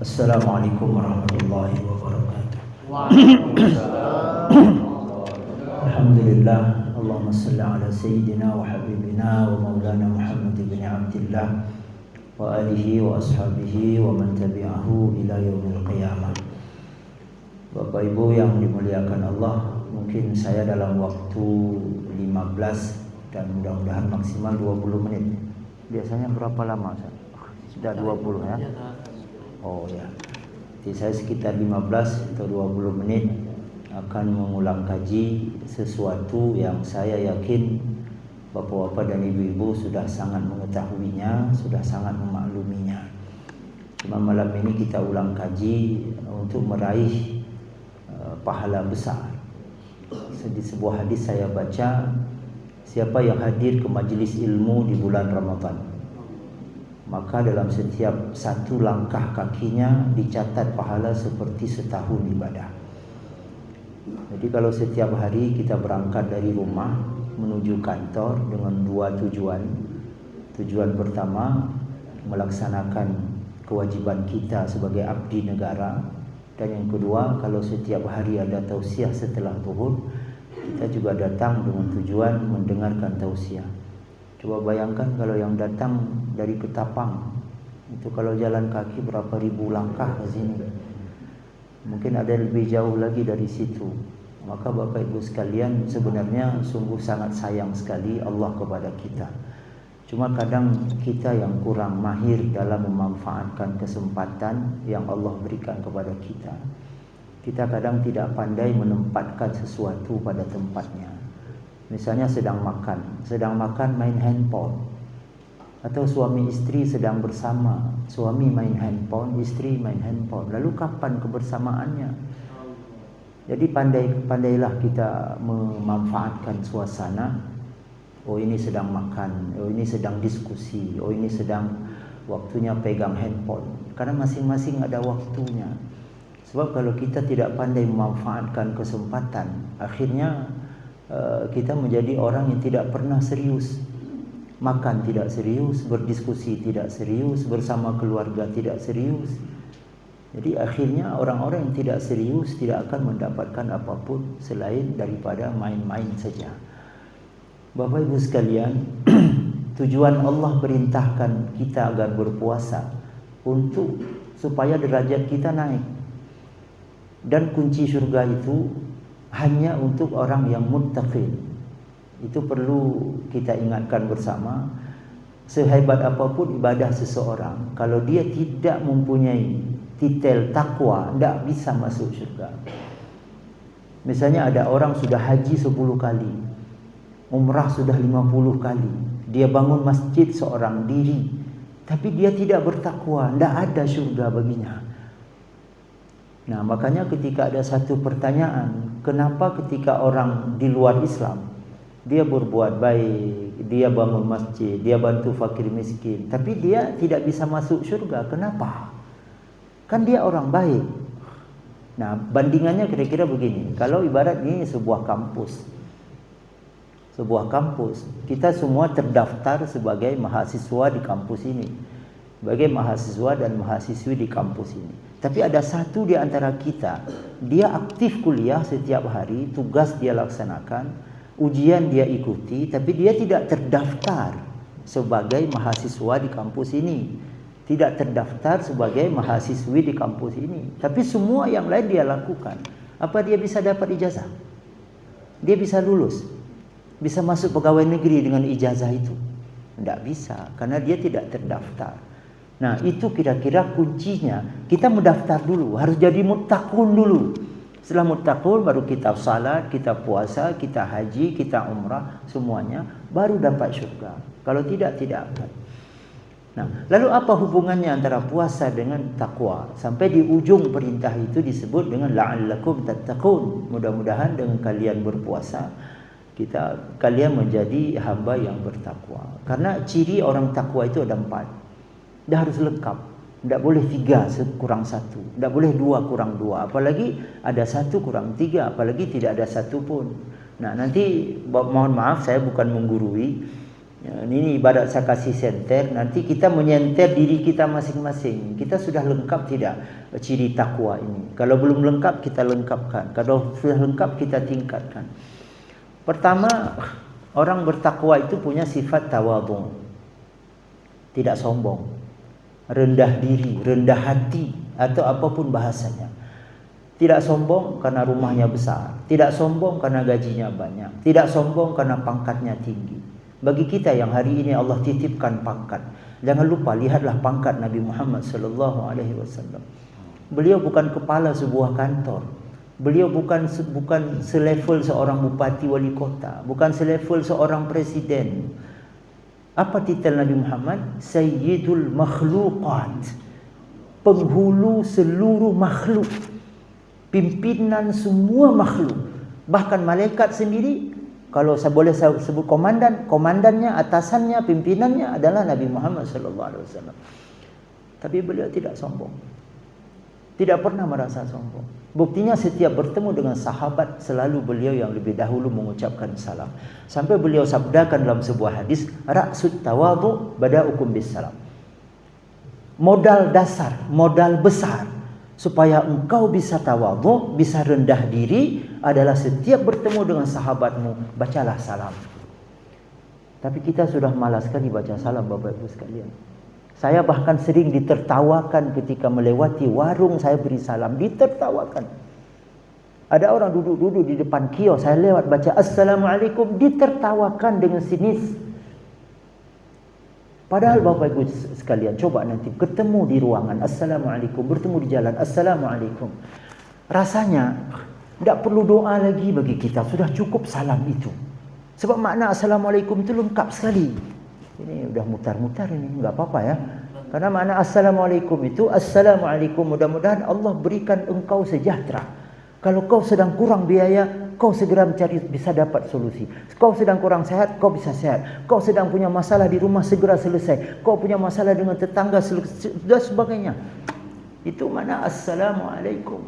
Assalamualaikum warahmatullahi wabarakatuh. Alhamdulillah, Allahumma salli ala sayyidina wa habibina wa maulana Muhammad bin Abdillah wa alihi wa ashabihi wa man tabi'ahu ila yaumil qiyamah. Bapak Ibu yang dimuliakan Allah, mungkin saya dalam waktu 15 dan mudah-mudahan maksimal 20 menit. Biasanya berapa lama? Sudah 20 ya? Oh ya. Jadi saya sekitar 15 atau 20 menit akan mengulang kaji sesuatu yang saya yakin bapak-bapak dan ibu-ibu sudah sangat mengetahuinya, sudah sangat memakluminya. Cuma malam ini kita ulang kaji untuk meraih pahala besar. Di sebuah hadis saya baca, siapa yang hadir ke majlis ilmu di bulan Ramadan, maka dalam setiap satu langkah kakinya dicatat pahala seperti setahun ibadah. Jadi kalau setiap hari kita berangkat dari rumah menuju kantor dengan dua tujuan. Tujuan pertama, melaksanakan kewajiban kita sebagai abdi negara. Dan yang kedua, kalau setiap hari ada tausiah setelah zuhur, kita juga datang dengan tujuan mendengarkan tausiah. Coba bayangkan kalau yang datang dari Ketapang, itu kalau jalan kaki berapa ribu langkah ke sini. Mungkin ada lebih jauh lagi dari situ. Maka Bapak Ibu sekalian, sebenarnya sungguh sangat sayang sekali Allah kepada kita. Cuma kadang kita yang kurang mahir dalam memanfaatkan kesempatan yang Allah berikan kepada kita. Kita kadang tidak pandai menempatkan sesuatu pada tempatnya. Misalnya sedang makan main handphone. Atau suami istri sedang bersama, suami main handphone, istri main handphone. Lalu kapan kebersamaannya? Jadi pandailah kita memanfaatkan suasana. Oh ini sedang makan, oh ini sedang diskusi, oh ini sedang waktunya pegang handphone. Karena masing-masing ada waktunya. Sebab kalau kita tidak pandai memanfaatkan kesempatan, akhirnya kita menjadi orang yang tidak pernah serius. Makan tidak serius, berdiskusi tidak serius, bersama keluarga tidak serius. Jadi akhirnya orang-orang yang tidak serius tidak akan mendapatkan apapun selain daripada main-main saja. Bapak Ibu sekalian, tujuan Allah perintahkan kita agar berpuasa untuk supaya derajat kita naik. Dan kunci surga itu hanya untuk orang yang muttaqin. Itu perlu kita ingatkan bersama. Sehebat apapun ibadah seseorang, kalau dia tidak mempunyai titel takwa, tidak bisa masuk surga. Misalnya ada orang sudah haji 10 kali, umrah sudah 50 kali, dia bangun masjid seorang diri, tapi dia tidak bertakwa, tidak ada surga baginya. Nah, makanya ketika ada satu pertanyaan, kenapa ketika orang di luar Islam, dia berbuat baik, dia bangun masjid, dia bantu fakir miskin, tapi dia tidak bisa masuk surga, kenapa? Kan dia orang baik. Nah, bandingannya kira-kira begini, kalau ibarat ini sebuah kampus, kita semua terdaftar sebagai mahasiswa di kampus ini, sebagai mahasiswa dan mahasiswi di kampus ini. Tapi ada satu di antara kita, dia aktif kuliah setiap hari, tugas dia laksanakan, ujian dia ikuti, tapi dia tidak terdaftar sebagai mahasiswa di kampus ini, tidak terdaftar sebagai mahasiswi di kampus ini. Tapi semua yang lain dia lakukan. Apa dia bisa dapat ijazah? Dia bisa lulus? Bisa masuk pegawai negeri dengan ijazah itu? Tidak bisa, karena dia tidak terdaftar. Nah, itu kira-kira kuncinya. Kita mendaftar dulu, harus jadi muttaqun dulu. Setelah muttaqun baru kita salat, kita puasa, kita haji, kita umrah, semuanya baru dapat syurga. Kalau tidak, tidak akan. Nah, lalu apa hubungannya antara puasa dengan takwa? Sampai di ujung perintah itu disebut dengan la'allakum tattaqun. Mudah-mudahan dengan kalian berpuasa, kalian menjadi hamba yang bertakwa. Karena ciri orang takwa itu ada 4. Dia harus lengkap. Tidak boleh 3 kurang 1. Tidak boleh 2 kurang 2. Apalagi ada 1 kurang 3. Apalagi tidak ada 1 pun. Nah, nanti mohon maaf saya bukan menggurui. Ini ibarat saya kasih senter, nanti kita menyenter diri kita masing-masing. Kita sudah lengkap tidak ciri takwa ini? Kalau belum lengkap, kita lengkapkan. Kalau sudah lengkap, kita tingkatkan. Pertama, orang bertakwa itu punya sifat tawadhu. Tidak sombong, rendah diri, rendah hati, atau apapun bahasanya. Tidak sombong karena rumahnya besar, tidak sombong karena gajinya banyak, tidak sombong karena pangkatnya tinggi. Bagi kita yang hari ini Allah titipkan pangkat, jangan lupa lihatlah pangkat Nabi Muhammad sallallahu alaihi wasallam. Beliau bukan kepala sebuah kantor. Beliau bukan selevel seorang bupati wali kota, bukan selevel seorang presiden. Apa titel Nabi Muhammad? Sayyidul makhluqat. Penghulu seluruh makhluk. Pimpinan semua makhluk. Bahkan malaikat sendiri, kalau saya boleh sebut komandannya, atasannya, pimpinannya adalah Nabi Muhammad sallallahu alaihi wasallam. Tapi beliau tidak sombong. Tidak pernah merasa sombong. Buktinya setiap bertemu dengan sahabat selalu beliau yang lebih dahulu mengucapkan salam. Sampai beliau sabdakan dalam sebuah hadis, ra'sut tawadhu bada'ukum bis salam. Modal dasar, modal besar supaya engkau bisa tawadhu, bisa rendah diri adalah setiap bertemu dengan sahabatmu, bacalah salam. Tapi kita sudah malas sekali baca salam, Bapak Ibu sekalian. Saya bahkan sering ditertawakan ketika melewati warung, saya beri salam, ditertawakan. Ada orang duduk-duduk di depan kios, saya lewat baca Assalamualaikum, ditertawakan dengan sinis. Padahal Bapak Ibu sekalian, coba nanti ketemu di ruangan Assalamualaikum, bertemu di jalan Assalamualaikum. Rasanya tidak perlu doa lagi bagi kita, sudah cukup salam itu. Sebab makna Assalamualaikum itu lengkap sekali. Ini udah mutar-mutar ini, enggak apa-apa ya. Karena makna Assalamualaikum itu, Assalamualaikum, mudah-mudahan Allah berikan engkau sejahtera. Kalau kau sedang kurang biaya, kau segera mencari, bisa dapat solusi. Kau sedang kurang sehat, kau bisa sehat. Kau sedang punya masalah di rumah, segera selesai. Kau punya masalah dengan tetangga, dan sebagainya. Itu makna Assalamualaikum.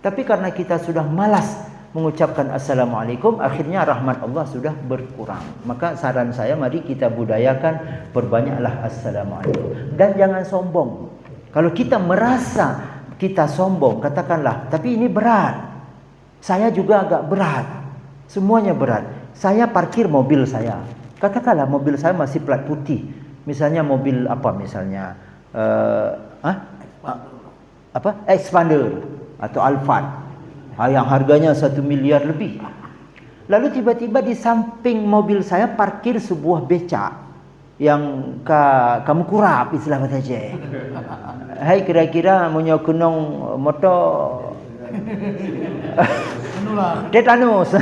Tapi karena kita sudah malas mengucapkan Assalamualaikum, akhirnya rahmat Allah sudah berkurang. Maka saran saya, mari kita budayakan, perbanyaklah Assalamualaikum. Dan jangan sombong. Kalau kita merasa kita sombong, katakanlah, tapi ini berat. Saya juga agak berat. Semuanya berat. Saya parkir mobil saya. Katakanlah mobil saya masih plat putih. Misalnya mobil apa misalnya? Expander atau Alphard. Yang harganya 1 miliar lebih. Lalu tiba-tiba di samping mobil saya parkir sebuah becak yang kamu kurap istilah kata je. Hai, kira-kira punya kunong motor tetanus.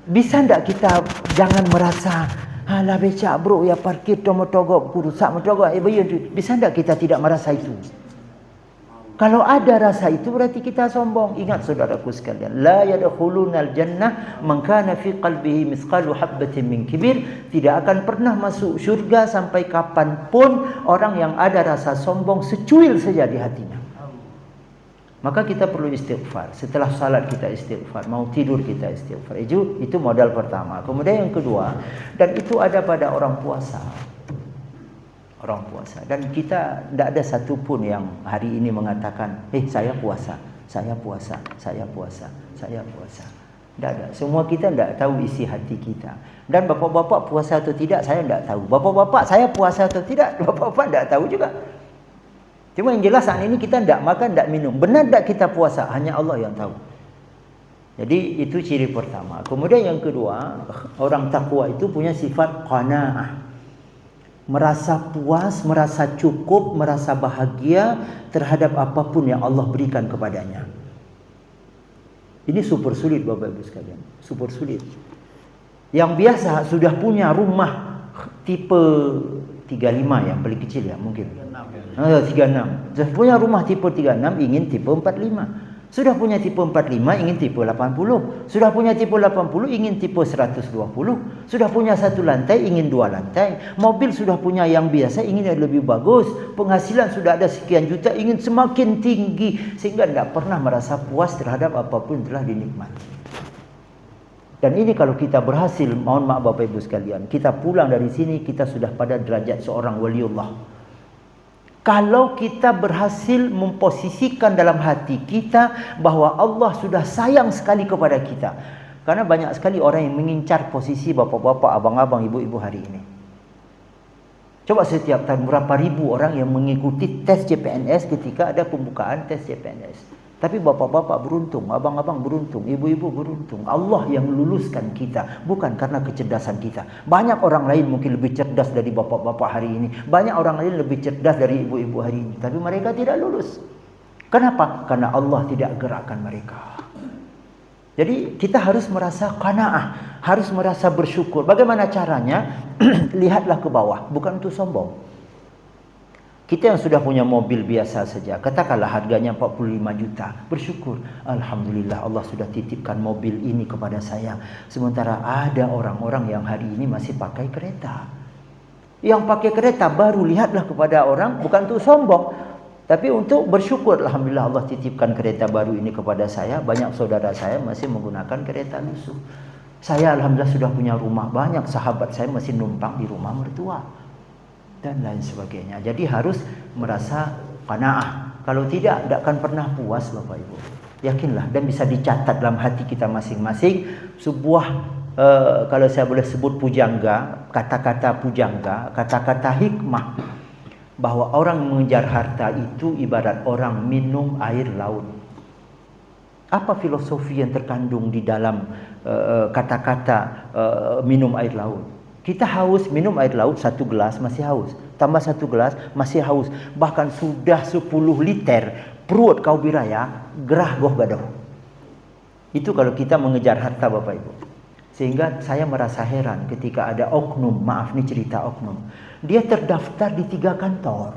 Bisa ndak kita jangan merasa alah becak bro ya parkir tomotogok kurusak motogok bisa ndak kita tidak merasa itu? Kalau ada rasa itu berarti kita sombong. Ingat saudaraku sekalian, la yadkhulunal jannah man kana fi qalbihi mithqalu habatin min kibir. Tidak akan pernah masuk syurga sampai kapanpun orang yang ada rasa sombong secuil saja di hatinya. Maka kita perlu istighfar. Setelah salat kita istighfar, mau tidur kita istighfar. Itu modal pertama. Kemudian yang kedua, dan itu ada pada orang puasa. Orang puasa. Dan kita tidak ada satu pun yang hari ini mengatakan, saya puasa, saya puasa, saya puasa, saya puasa. Tidak ada. Semua kita tidak tahu isi hati kita. Dan bapak-bapak puasa atau tidak, saya tidak tahu. Bapak-bapak saya puasa atau tidak, bapak-bapak tidak tahu juga. Cuma yang jelas saat ini kita tidak makan, tidak minum. Benar tidak kita puasa? Hanya Allah yang tahu. Jadi itu ciri pertama. Kemudian yang kedua, orang takwa itu punya sifat qanaah. Merasa puas, merasa cukup, merasa bahagia terhadap apapun yang Allah berikan kepadanya. Ini super sulit Bapak Ibu sekalian. Super sulit. Yang biasa sudah punya rumah tipe 35 yang paling kecil ya mungkin. 36. Sudah punya rumah tipe 36 ingin tipe 45. Sudah punya tipe 45 ingin tipe 80. Sudah punya tipe 80 ingin tipe 120. Sudah punya satu lantai ingin 2 lantai. Mobil sudah punya yang biasa ingin yang lebih bagus. Penghasilan sudah ada sekian juta ingin semakin tinggi. Sehingga tidak pernah merasa puas terhadap apapun telah dinikmati. Dan ini kalau kita berhasil, mohon maaf Bapak Ibu sekalian, kita pulang dari sini, kita sudah pada derajat seorang waliullah. Kalau kita berhasil memposisikan dalam hati kita bahwa Allah sudah sayang sekali kepada kita. Karena banyak sekali orang yang mengincar posisi bapak-bapak, abang-abang, ibu-ibu hari ini. Coba setiap tahun berapa ribu orang yang mengikuti tes CPNS ketika ada pembukaan tes CPNS. Tapi bapak-bapak beruntung, abang-abang beruntung, ibu-ibu beruntung. Allah yang luluskan kita, bukan karena kecerdasan kita. Banyak orang lain mungkin lebih cerdas dari bapak-bapak hari ini. Banyak orang lain lebih cerdas dari ibu-ibu hari ini. Tapi mereka tidak lulus. Kenapa? Karena Allah tidak gerakkan mereka. Jadi kita harus merasa qanaah, harus merasa bersyukur. Bagaimana caranya? Lihatlah ke bawah, bukan untuk sombong. Kita yang sudah punya mobil biasa saja, katakanlah harganya 45 juta, bersyukur. Alhamdulillah Allah sudah titipkan mobil ini kepada saya. Sementara ada orang-orang yang hari ini masih pakai kereta. Yang pakai kereta baru, lihatlah kepada orang, bukan untuk sombong, tapi untuk bersyukur. Alhamdulillah Allah titipkan kereta baru ini kepada saya. Banyak saudara saya masih menggunakan kereta lusuh. Saya alhamdulillah sudah punya rumah, banyak sahabat saya masih numpang di rumah mertua. Dan lain sebagainya. Jadi harus merasa qanaah. Kalau tidak akan pernah puas Bapak Ibu. Yakinlah, dan bisa dicatat dalam hati kita masing-masing sebuah kalau saya boleh sebut pujangga, kata-kata pujangga, kata-kata hikmah, bahwa orang mengejar harta itu ibarat orang minum air laut. Apa filosofi yang terkandung di dalam kata-kata minum air laut? Kita haus, minum air laut 1 gelas masih haus. Tambah 1 gelas masih haus. Bahkan sudah 10 liter. Perut kau biraya, gerah goh gadoh. Itu kalau kita mengejar harta Bapak Ibu. Sehingga saya merasa heran ketika ada oknum, maaf nih cerita oknum. Dia terdaftar di 3 kantor.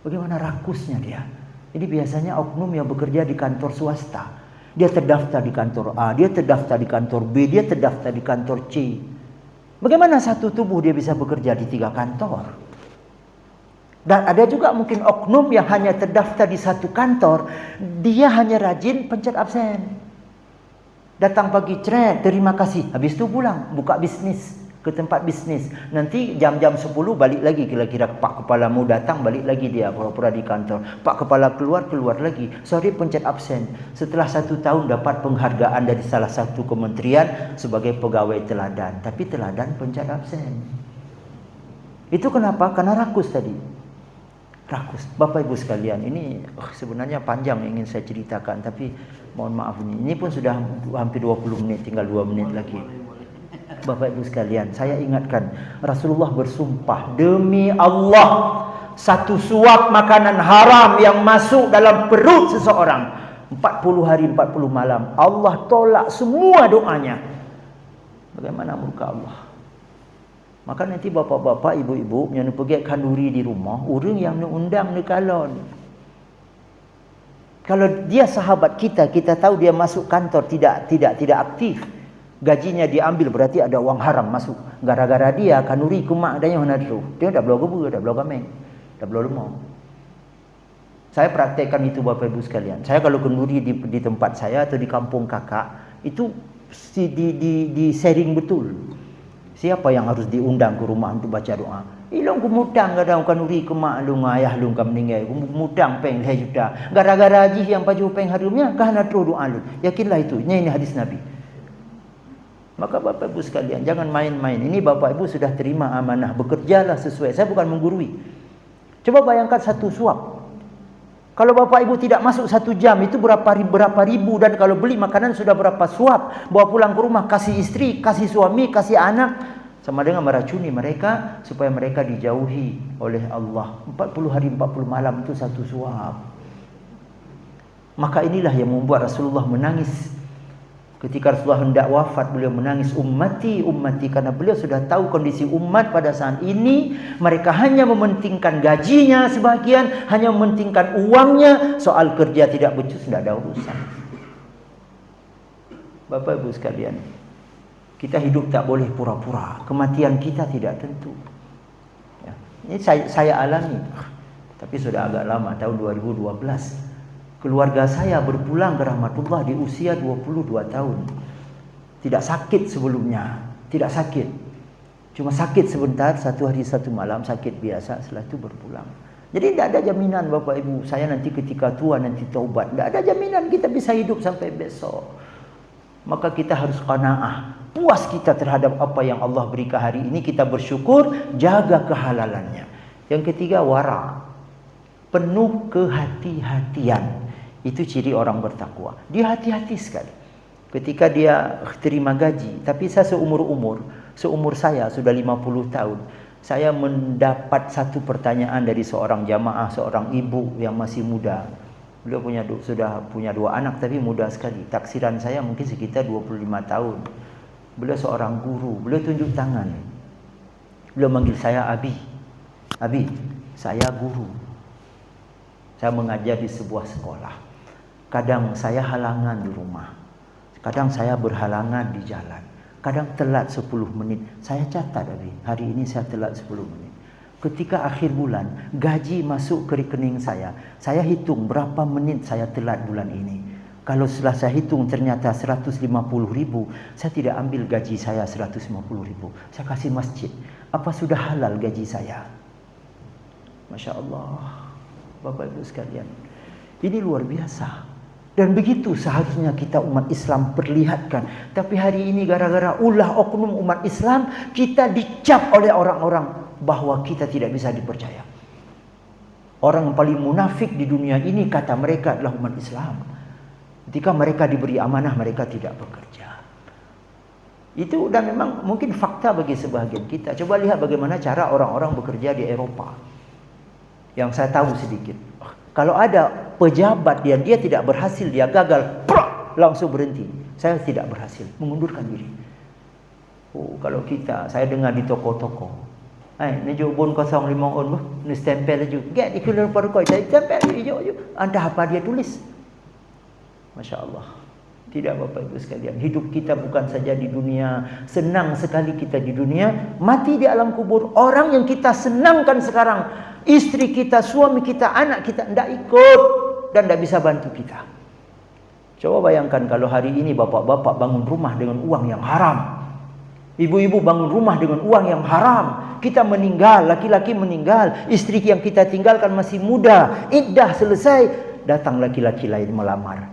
Bagaimana rakusnya dia. Ini biasanya oknum yang bekerja di kantor swasta. Dia terdaftar di kantor A, dia terdaftar di kantor B, dia terdaftar di kantor C. Bagaimana satu tubuh dia bisa bekerja di 3 kantor? Dan ada juga mungkin oknum yang hanya terdaftar di 1 kantor. Dia hanya rajin pencet absen. Datang pagi, cret, terima kasih. Habis itu pulang, buka bisnis, ke tempat bisnis. Nanti jam-jam 10 balik lagi. Kira-kira Pak Kepalamu datang, balik lagi dia pura-pura di kantor. Pak Kepala keluar lagi. Sorry, pencet absen. Setelah 1 tahun dapat penghargaan dari salah satu kementerian sebagai pegawai teladan. Tapi teladan pencet absen. Itu kenapa? Karena rakus tadi. Rakus. Bapak Ibu sekalian, ini sebenarnya panjang yang ingin saya ceritakan. Tapi mohon maaf ini pun sudah hampir 20 menit, tinggal 2 menit lagi. Bapak Ibu sekalian, saya ingatkan, Rasulullah bersumpah, demi Allah, 1 suap makanan haram yang masuk dalam perut seseorang 40 hari 40 malam, Allah tolak semua doanya. Bagaimana muka Allah? Maka nanti bapak-bapak, ibu-ibu yang pergi kanduri di rumah, orang yang undang ni kalon. Kalau dia sahabat kita, kita tahu dia masuk kantor tidak aktif. Gajinya diambil, berarti ada uang haram masuk. Gara-gara dia kanuri kumak dan yang nadru. Dia dah bloga bu, dah bloga main, dah bloga lemah. Saya praktekkan itu Bapak Ibu sekalian. Saya kalau kenduri di tempat saya atau di kampung kakak, itu di sharing betul. Siapa yang harus diundang ke rumah untuk baca doa? Ilong kumutang kadang kanuri kumak lu ayah lu kam meninggal. Kumutang peng 2 juta. Gara-gara haji yang paju peng harumnya kah nadru doa lu. Yakinlah itu. Ini hadis Nabi. Maka Bapak Ibu sekalian, jangan main-main. Ini Bapak Ibu sudah terima amanah, bekerjalah sesuai. Saya bukan menggurui. Coba bayangkan 1 suap. Kalau Bapak Ibu tidak masuk 1 jam, itu berapa ribu. Dan kalau beli makanan sudah berapa suap. Bawa pulang ke rumah, kasih istri, kasih suami, kasih anak. Sama dengan meracuni mereka, supaya mereka dijauhi oleh Allah. 40 hari 40 malam itu 1 suap. Maka inilah yang membuat Rasulullah menangis. Ketika Rasulullah hendak wafat, beliau menangis, ummati, ummati. Karena beliau sudah tahu kondisi umat pada saat ini. Mereka hanya mementingkan gajinya sebagian, hanya mementingkan uangnya. Soal kerja tidak becus, tidak ada urusan. Bapak Ibu sekalian, kita hidup tak boleh pura-pura. Kematian kita tidak tentu. Ya. Ini saya alami. Tapi sudah agak lama, tahun 2012. Keluarga saya berpulang ke rahmatullah di usia 22 tahun. Tidak sakit sebelumnya, tidak sakit. Cuma sakit sebentar, 1 hari 1 malam, sakit biasa, setelah itu berpulang. Jadi tidak ada jaminan Bapak Ibu, saya nanti ketika tua nanti taubat. Tidak ada jaminan kita bisa hidup sampai besok. Maka kita harus qanaah, puas kita terhadap apa yang Allah berikan hari ini, kita bersyukur, jaga kehalalannya. Yang ketiga, wara, penuh kehati-hatian. Itu ciri orang bertakwa. Dia hati-hati sekali. Ketika dia terima gaji, tapi saya seumur saya sudah 50 tahun. Saya mendapat satu pertanyaan dari seorang jamaah, seorang ibu yang masih muda. Beliau sudah punya 2 anak tapi muda sekali. Taksiran saya mungkin sekitar 25 tahun. Beliau seorang guru. Beliau tunjuk tangan. Beliau manggil saya Abi. Abi, saya guru. Saya mengajar di sebuah sekolah. Kadang saya halangan di rumah. Kadang saya berhalangan di jalan. Kadang telat 10 menit. Saya catat, Abi. Hari ini saya telat 10 menit. Ketika akhir bulan, gaji masuk ke rekening saya hitung berapa menit saya telat bulan ini. Kalau setelah saya hitung ternyata 150.000, saya tidak ambil gaji saya 150.000. Saya kasih masjid. Apa sudah halal gaji saya? Masya Allah, Bapak Ibu sekalian. Ini luar biasa. Dan begitu seharusnya kita umat Islam perlihatkan. Tapi hari ini gara-gara ulah oknum umat Islam, kita dicap oleh orang-orang bahwa kita tidak bisa dipercaya. Orang yang paling munafik di dunia ini kata mereka adalah umat Islam. Ketika mereka diberi amanah, mereka tidak bekerja. Itu dan memang mungkin fakta bagi sebahagian kita. Coba lihat bagaimana cara orang-orang bekerja di Eropa. Yang saya tahu sedikit. Kalau ada pejabat dia tidak berhasil, dia gagal, langsung berhenti. Saya tidak berhasil, mengundurkan diri. Oh, kalau saya dengar di toko-toko. Nejuk bon 05 on, ni stempel aja. Get ikut pada kau, saya stempel aja. Anda apa dia tulis? Masya Allah. Tidak Bapak Ibu sekalian, hidup kita bukan saja di dunia, senang sekali kita di dunia, mati di alam kubur. Orang yang kita senangkan sekarang, istri kita, suami kita, anak kita, tidak ikut dan tidak bisa bantu kita. Coba bayangkan kalau hari ini bapak-bapak bangun rumah dengan uang yang haram. Ibu-ibu bangun rumah dengan uang yang haram. Kita meninggal, laki-laki meninggal, istri yang kita tinggalkan masih muda, iddah selesai, datang laki-laki lain melamar.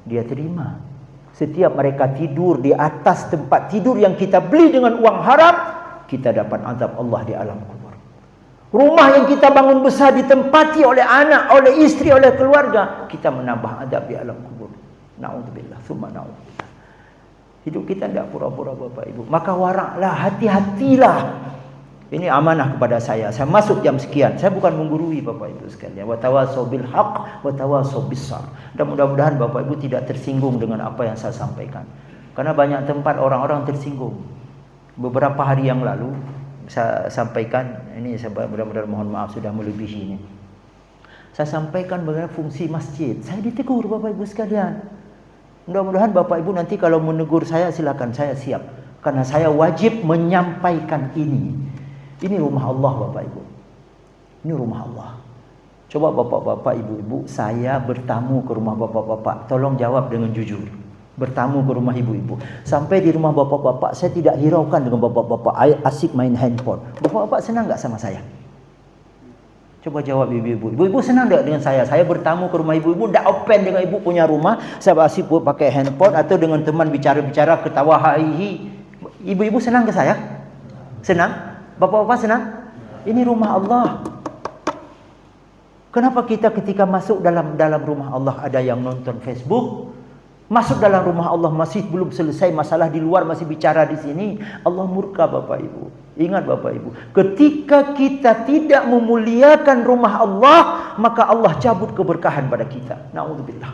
Dia terima. Setiap mereka tidur di atas tempat tidur yang kita beli dengan uang haram, kita dapat azab Allah di alam kubur. Rumah yang kita bangun besar ditempati oleh anak, oleh istri, oleh keluarga, kita menambah azab di alam kubur. Na'udzubillah, summa na'udzubillah. Hidup kita tidak pura-pura Bapak Ibu. Maka waraklah, hati-hatilah. Ini amanah kepada saya. Saya masuk jam sekian. Saya bukan menggurui Bapak Ibu sekalian. Wa tawasau bil haq, wa tawasau bis sabr. Dan mudah-mudahan Bapak Ibu tidak tersinggung dengan apa yang saya sampaikan. Karena banyak tempat orang-orang tersinggung. Beberapa hari yang lalu saya sampaikan, ini saya mudah-mudahan mohon maaf sudah melebihi ini. Saya sampaikan bagaimana fungsi masjid. Saya ditegur Bapak Ibu sekalian. Mudah-mudahan Bapak Ibu nanti kalau menegur saya silakan, saya siap. Karena saya wajib menyampaikan ini. Ini rumah Allah Bapak Ibu. Ini rumah Allah. Coba Bapak-bapak, Ibu-ibu, saya bertamu ke rumah Bapak-bapak. Tolong jawab dengan jujur. Bertamu ke rumah Ibu-ibu. Sampai di rumah Bapak-bapak, saya tidak hiraukan dengan Bapak-bapak asik main handphone. Bapak-bapak senang gak sama saya? Coba jawab Ibu-ibu. Ibu-ibu senang tak dengan saya? Saya bertamu ke rumah Ibu-ibu, tidak open dengan Ibu punya rumah. Saya asik pakai handphone atau dengan teman bicara-bicara, ketawa haihi. Ibu-ibu senang ke saya? Senang? Bapak-bapak senang? Ini rumah Allah. Kenapa kita ketika masuk dalam rumah Allah ada yang nonton Facebook? Masuk dalam rumah Allah masih belum selesai masalah di luar, masih bicara di sini. Allah murka Bapak Ibu. Ingat Bapak Ibu, ketika kita tidak memuliakan rumah Allah, maka Allah cabut keberkahan pada kita. Na'udzubillah.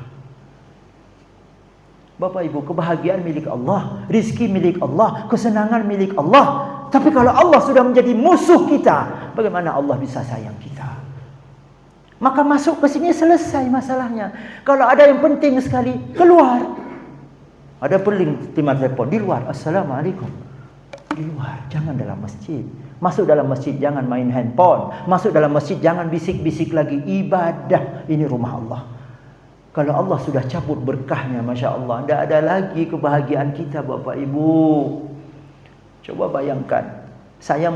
Bapak Ibu, kebahagiaan milik Allah, rizki milik Allah, kesenangan milik Allah. Tapi kalau Allah sudah menjadi musuh kita, bagaimana Allah bisa sayang kita? Maka masuk ke sini selesai masalahnya. Kalau ada yang penting sekali, keluar. Ada peling timah telepon di luar. Assalamualaikum. Di luar, jangan dalam masjid. Masuk dalam masjid jangan main handphone. Masuk dalam masjid jangan bisik-bisik lagi. Ibadah, ini rumah Allah. Kalau Allah sudah cabut berkahnya, Masya Allah, tidak ada lagi kebahagiaan kita, Bapak Ibu. Coba bayangkan, saya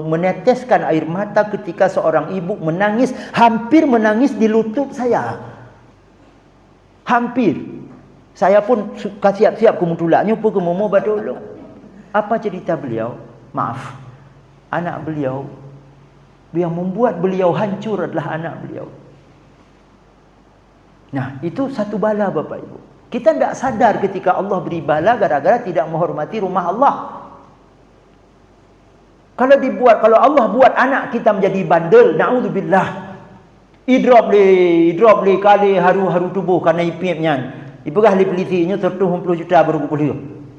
meneteskan air mata ketika seorang ibu menangis, hampir menangis di lutut saya. Hampir. Saya pun siap-siap kemutulannya pun kemumu badolo. Apa cerita beliau? Maaf, anak beliau, yang membuat beliau hancur adalah anak beliau. Nah, itu satu bala, Bapak Ibu. Kita tidak sadar ketika Allah beri bala gara-gara tidak menghormati rumah Allah. Kalau Allah buat anak kita menjadi bandel, na'udzubillah. Idrop le kali haru tubuh karena ipipnya. Ipegah li pelitinya 30 juta baru kupulih.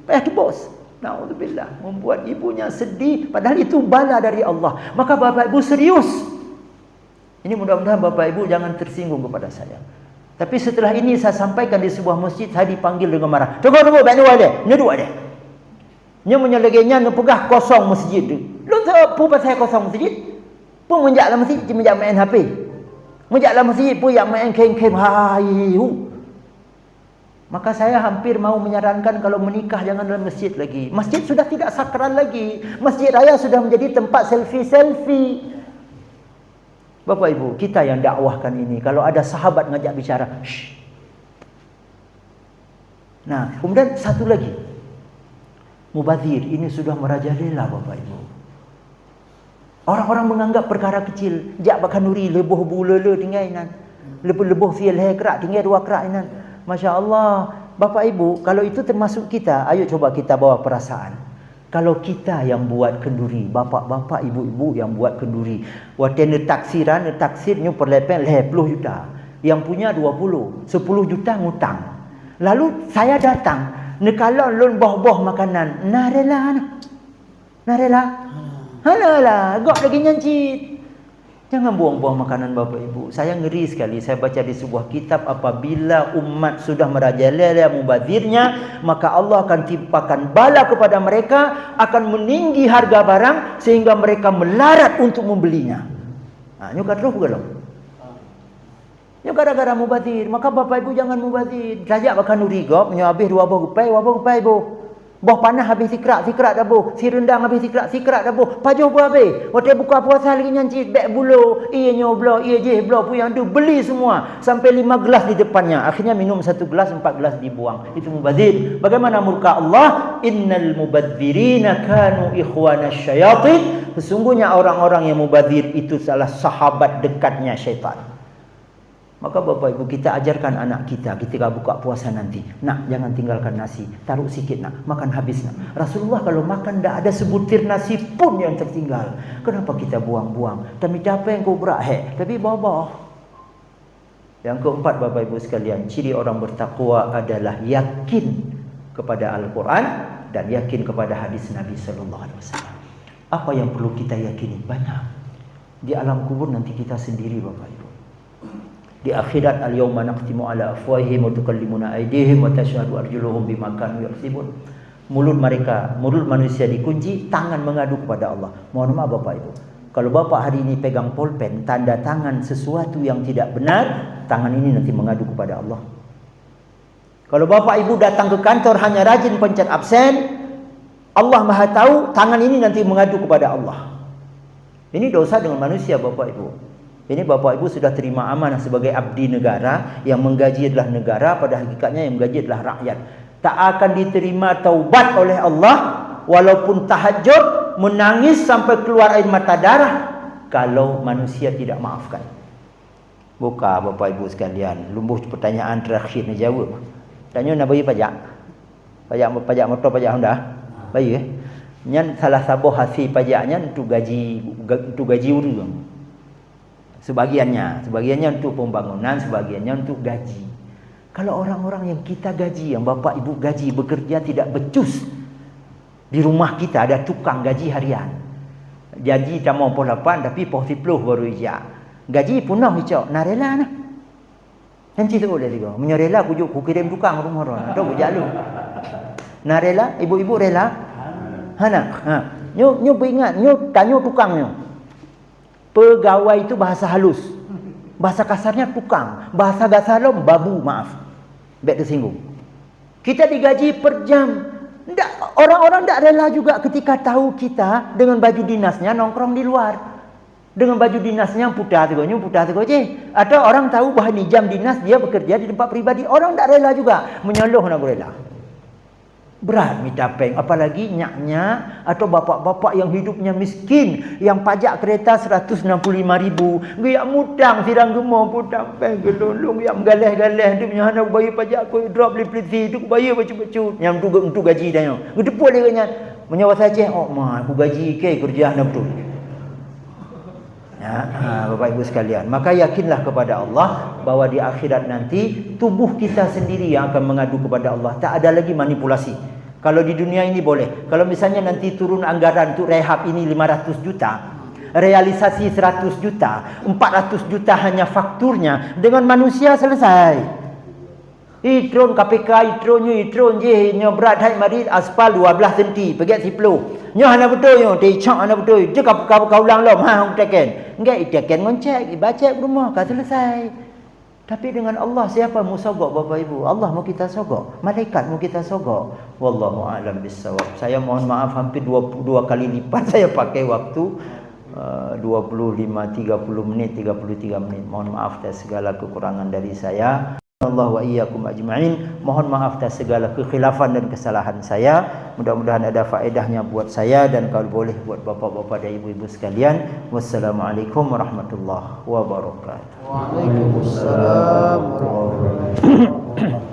Tu bos. Na'udzubillah. Membuat ibunya sedih padahal itu bala dari Allah. Maka Bapak Ibu serius. Ini mudah-mudahan Bapak Ibu jangan tersinggung kepada saya. Tapi setelah ini saya sampaikan di sebuah masjid, saya dipanggil dengan marah. Tunggu, baik dua dia. Nyeduk dia. Nya menyelegennya ngepegah kosong masjid tu. Lu tahu apa pasal kosong masjid? Pun menjaklah masjid, menjak main HP. Menjaklah masjid pun yang main kem-kem hayu. Maka saya hampir mau menyarankan kalau menikah jangan dalam masjid lagi. Masjid sudah tidak sakral lagi. Masjid raya sudah menjadi tempat selfie-selfie. Bapak Ibu, kita yang dakwahkan ini, kalau ada sahabat ngajak bicara, shh. Nah, kemudian satu lagi, mubazir ini sudah merajalela, Bapak Ibu. Orang-orang menganggap perkara kecil, jak bakanuri leboh bulele tingainan, leboh fiel hekrak tinggal 2 kerainan. Masya Allah, Bapak Ibu, kalau itu termasuk kita, ayo coba kita bawa perasaan. Kalau kita yang buat kenduri, bapak-bapak, ibu-ibu yang buat kenduri, waktu taksirnya perlepen 10 juta. Yang punya 20, 10 juta ngutang. Lalu saya datang, kalau lon boh-boh makanan, narela. Halalah, gok lagi nyancit. Jangan buang-buang makanan Bapak Ibu. Saya ngeri sekali. Saya baca di sebuah kitab, apabila umat sudah merajalela mubazirnya, maka Allah akan timpakan bala kepada mereka, akan meninggi harga barang sehingga mereka melarat untuk membelinya. Nah, nyukat roh bukan? Ini gara-gara mubazir. Maka Bapak Ibu jangan mubazir. Sajak bahkan urigop, habis 2 gupai bu. Boh panah habis sikrak dah boh. Si rendang habis sikrak dah boh. Pajuh pun habis. Waktu buka puasa lagi nyancit. Bek bulu. Ia nyoblo. Ia je blo pun yang tu. Beli semua. Sampai 5 gelas di depannya. Akhirnya minum 1 gelas, 4 gelas dibuang. Itu mubazir. Bagaimana murka Allah? Innal mubadzirina kanu ikhwana syayatin. Sesungguhnya orang-orang yang mubazir itu salah sahabat dekatnya syaitan. Maka Bapak Ibu, kita ajarkan anak kita ketika buka puasa nanti. Nak, jangan tinggalkan nasi. Taruh sikit nak, makan habis nak. Rasulullah kalau makan tak ada sebutir nasi pun yang tertinggal. Kenapa kita buang-buang? Tapi apa yang kau berak? Tapi bawa. Yang keempat Bapak Ibu sekalian, ciri orang bertakwa adalah yakin kepada Al-Quran dan yakin kepada hadis Nabi Sallallahu Alaihi Wasallam. Apa yang perlu kita yakini? Banyak. Di alam kubur nanti kita sendiri Bapak Ibu. Di akhirat, al-yawma naqtimu ala afwahihim wa tukallimuna aydihim wa tashhadu arjuluhum bima kanu yaksibun. Mulut manusia dikunci, tangan mengadu kepada Allah. Mohon maaf Bapak Ibu, kalau Bapak hari ini pegang pulpen, tanda tangan sesuatu yang tidak benar, tangan ini nanti mengadu kepada Allah. Kalau Bapak Ibu datang ke kantor hanya rajin pencet absen, Allah Maha tahu, tangan ini nanti mengadu kepada Allah. Ini dosa dengan manusia Bapak Ibu. Ini Bapak Ibu sudah terima amanah sebagai abdi negara, yang menggaji adalah negara, pada hakikatnya yang menggaji adalah rakyat. Tak akan diterima taubat oleh Allah walaupun tahajud, menangis sampai keluar air mata darah, kalau manusia tidak maafkan. Buka Bapak Ibu sekalian, lumbuh pertanyaan terakhir ni jawab. Tanya nak bagi pajak. Pajak motor, pajak Honda. Bagi ke? Nyan salah satu hasil pajaknya untuk gaji urang. Sebagiannya untuk pembangunan, sebagiannya untuk gaji. Kalau orang-orang yang kita gaji, yang Bapak Ibu gaji, bekerja tidak becus. Di rumah kita ada tukang gaji harian. Gaji tak mau 8 tapi 10 baru ijak. Gaji punah hijau, nak rela nah. Nanti tu boleh juga. Menyerela ku kirim tukang rumah orang. Ada ku jalu. Nak rela, ibu-ibu rela? Hanak. Nyo ingat, nyo tanya tukangnya. Pegawai itu bahasa halus. Bahasa kasarnya tukang. Bahasa gasalom babu, maaf. Baik tersinggung. Kita digaji per jam. Orang-orang tak rela juga ketika tahu kita dengan baju dinasnya nongkrong di luar. Dengan baju dinasnya putih je. Atau orang tahu bahawa ni jam dinas dia bekerja di tempat pribadi. Orang tak rela juga. Menyaloh nak rela. Berat minta peng. Apalagi nyak-nyak atau bapak-bapak yang hidupnya miskin. Yang pajak kereta 165,000. Dia mutang sirang gemar putang peng. Gelolong yang galeh-galeh. Dia punya anak bayar pajak aku. Drop liplit itu bayar baca-baca. Yang untuk gaji dah. Gedepuk dia kata. Menyawa saja. Oh mah aku gaji ke kerja nak betul. Ya, Bapak Ibu sekalian, maka yakinlah kepada Allah bahwa di akhirat nanti tubuh kita sendiri yang akan mengadu kepada Allah. Tak ada lagi manipulasi. Kalau di dunia ini boleh. Kalau misalnya nanti turun anggaran untuk rehab ini 500 juta, realisasi 100 juta, 400 juta hanya fakturnya, dengan manusia selesai. Itron KPK, itron je nya berat hai mari aspal 12 senti, pergi 10. Nya ana betul yo, dicak ana betul. Je kau ulang lom ha hang teken. Enggak teken ngoncek, baca rumah kan selesai. Tapi dengan Allah siapa mu sogok Bapak Ibu? Allah mau kita sogok, malaikat mau kita sogok. Wallahu a'lam bissawab. Saya mohon maaf hampir 22 kali lipat saya pakai waktu 30 menit, 33 menit. Mohon maaf atas segala kekurangan dari saya. Allah wa iyyakum ajma'in. Mohon maaf atas segala kekhilafan dan kesalahan saya. Mudah-mudahan ada faedahnya buat saya dan kalau boleh buat bapak-bapak dan ibu-ibu sekalian. Wassalamualaikum warahmatullahi wabarakatuh. Waalaikumsalam warahmatullahi wabarakatuh.